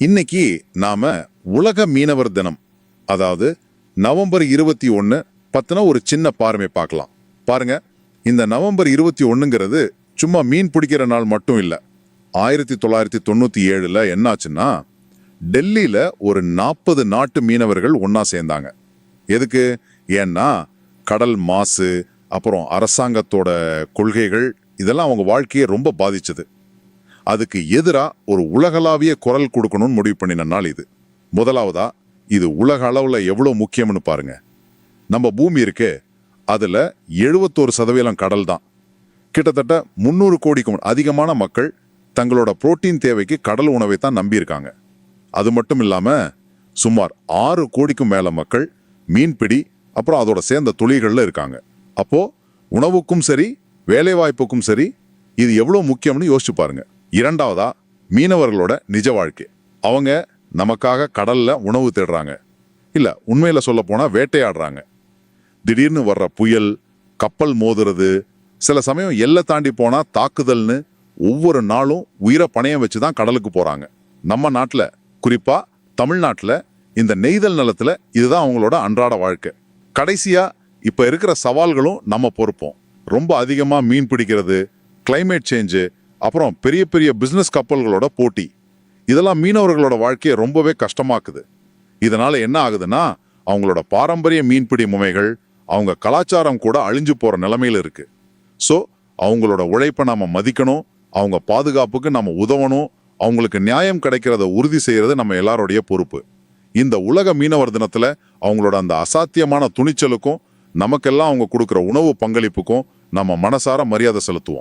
இன்னைக்கு நாம உலக மீனவர் தினம், அதாவது நவம்பர் 21 பத்தின ஒரு சின்ன பார்வை பார்க்கலாம். பாருங்க, இந்த நவம்பர் 21ங்கிறது சும்மா மீன் பிடிக்கிற நாள் மட்டும் இல்ல. 1997 என்னாச்சுன்னா, டெல்லியில ஒரு 40 நாட்டு மீனவர்கள் ஒன்னா சேர்ந்தாங்க. எதுக்கு? ஏன்னா கடல் மாசு, அப்புறம் அரசாங்கத்தோட கொள்கைகள், இதெல்லாம் அவங்க வாழ்க்கையை ரொம்ப பாதிச்சது. அதுக்கு எதிரா ஒரு உலகளாவிய குரல் கொடுக்கணும்னு முடிவு பண்ணின நாள் இது. முதலாவதா, இது உலக அளவுல எவ்வளவு முக்கியம்னு பாருங்க. நம்ம பூமி இருக்கு, அதுல 71% கடல் தான். கிட்டத்தட்ட 300 கோடிக்கும் அதிகமான மக்கள் தங்களோட புரோட்டீன் தேவைக்கு கடல் உணவை தான் நம்பி இருக்காங்க. அது மட்டும் இல்லாம சுமார் 6 கோடிக்கும் மேல மக்கள் மீன்பிடி அப்புறம் அதோட சேர்ந்த தொழில்கள்ல இருக்காங்க. அப்போ உணவுக்கும் சரி, வேலை வாய்ப்புக்கும் சரி, இது எவ்வளவு முக்கியம்னு யோசிச்சு பாருங்க. இரண்டாவதா, மீனவர்களோட நிஜ வாழ்க்கை. அவங்க நமக்காக கடல்ல உணவு தேடுறாங்க, இல்ல உண்மையில சொல்ல போனா வேட்டையாடுறாங்க. திடீர்னு வர்ற புயல், கப்பல் மோதுறது, சில சமயம் எல்லை தாண்டி போனா தாக்குதல்னு ஒவ்வொரு நாளும் உயிரை பணையம் வச்சுதான் கடலுக்கு போறாங்க. நம்ம நாட்டுல, குறிப்பா தமிழ்நாட்டுல, இந்த நெய்தல் நிலத்துல இதுதான் அவங்களோட அன்றாட வாழ்க்கை. கடைசியா, இப்ப இருக்கிற சவால்களும் நம்ம பொறுப்போம். ரொம்ப அதிகமா மீன் பிடிக்கிறது, கிளைமேட் சேஞ்சு, அப்புறம் பெரிய பெரிய பிசினஸ் கப்பல்களோட போட்டி, இதெல்லாம் மீனவர்களோட வாழ்க்கையை ரொம்பவே கஷ்டமாக்குது. இதனால என்ன ஆகுதுன்னா, அவங்களோட பாரம்பரிய மீன்பிடி முறைகள், அவங்க கலாச்சாரம் கூட அழிஞ்சு போற நிலைமையில இருக்கு. ஸோ அவங்களோட உழைப்பை நாம மதிக்கணும், அவங்க பாதுகாப்புக்கு நம்ம உதவணும், அவங்களுக்கு நியாயம் கிடைக்கிறத உறுதி செய்யறது நம்ம எல்லாருடைய பொறுப்பு. இந்த உலக மீனவர் தினத்துல அவங்களோட அந்த அசாத்தியமான துணிச்சலுக்கும் நமக்கெல்லாம் அவங்க கொடுக்குற உணவு பங்களிப்புக்கும் நம்ம மனசார மரியாதை செலுத்துவோம்.